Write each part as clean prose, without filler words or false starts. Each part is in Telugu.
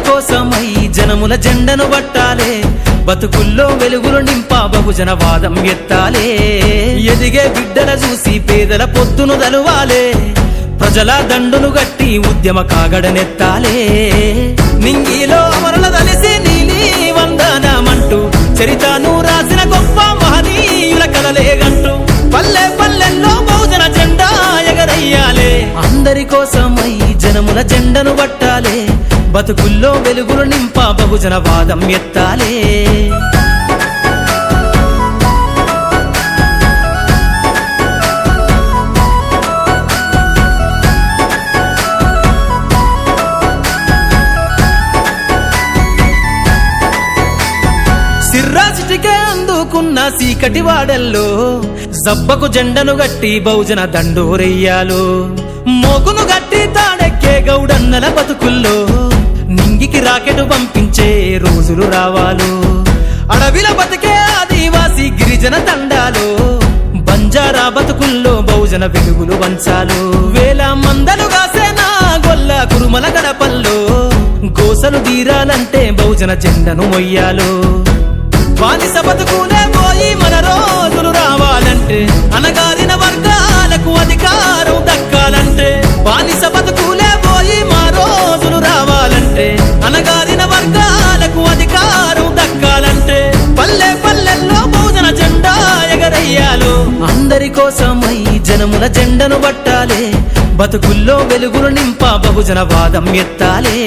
కోసమై జనముల జెండను పట్టాలే, బతుకుల్లో వెలుగులు నింపా బహుజన వాదం ఎత్తాలే. ఎదిగే బిడ్డల చూసి పేదల పొద్దును దలువాలే, ప్రజల దండును గట్టి ఉద్యమ కాగడనెత్తాలే. నింగిలో అమరుల దలిసి నీలి వందనమంటూ చరితను రాసిన గొప్ప మహనీయుల కలలేగంటూ పల్లె పల్లెల్లో బహుజన జెండా ఎగరయ్యాలే. అందరి కోసమై జనముల జెండను పట్టాలే, బతుకుల్లో వెలుగులు నింపా బహుజన వాదం ఎత్తాలే. సిర్రాసిటికే అందుకున్న సీకటి వాడల్లో జబ్బకు జెండను గట్టి బహుజన దండోరెయ్యాలో. మోగును గట్టి తాడెక్కే గౌడన్నల బతుకుల్లో నింగికి రాకెట్ పంపించే రోజులు రావాలో. అడవిల బతికే ఆదివాసి గిరిజన తండాలో బంజారా బతుకుల్లో బహుజన వెలుగులు వంచాలో. వేల మందలు కాసేనా గొల్ల కురుమల గడపల్లో గోసలు తీరాలంటే బహుజన జెండను మొయ్యాలో. బానిస బతుకులే పోయి మన రోజులు రావాలంటే, అనగారిన వర్గాలకు అధికారం దక్కాలంటే. బానిస బతుకులే పోయి మా రోజులు రావాలంటే, అనగారిన వర్గాలకు అధికారం దక్కాలంటే. పల్లె పల్లెల్లో బహుజన జెండా ఎగరయ్యాలో. అందరి కోసమై జనముల జెండను పట్టాలే, బతుకుల్లో వెలుగులు నింపా బహుజన వాదం ఎత్తాలే.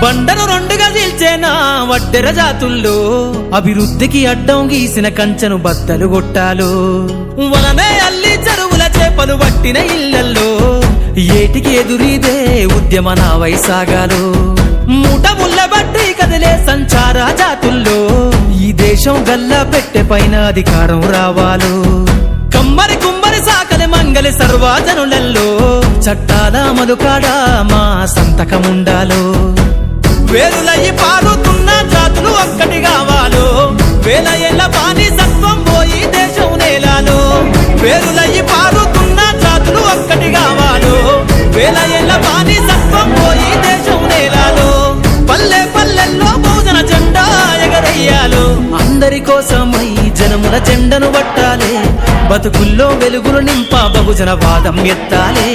బండను రెండుగా చీల్చేనా వడ్డెర జాతుల్లో అభివృద్ధికి అడ్డం గీసిన కంచెను బద్దలు కొట్టాలో. వలనే అల్లి చెరువుల చేపలు పట్టిన ఇళ్లల్లో ఏటికి ఎదురీదే ఉద్యమ నావై సాగాలో. మూట ముళ్ళ బట్టి కదిలే సంచార జాతుల్లో ఈ దేశం గల్లా పెట్టె పైన అధికారం రావాలో. కమ్మరి కుమ్మరి సాకలి మంగలి సర్వజనులలో చట్టాల అమలుకాడా మా సంతకముండాలో. వేరులయ్యి పారుతున్న జాతులు ఒక్కటి కావాలో, వేల ఏళ్ల బానిసత్వం పోయి దేశం నేలాలో. వేరులయ్యి పారుతున్న జాతులు ఒక్కటి కావాలో, వేల ఏళ్ల బానిసత్వం పోయి దేశం నేలాలో. పల్లె పల్లెల్లో బహుజన జెండా ఎగరయ్యాలో. అందరి కోసమై జనముల జెండను పట్టాలే, బతుకుల్లో వెలుగులు నింపా బహుజన వాదం ఎత్తాలే.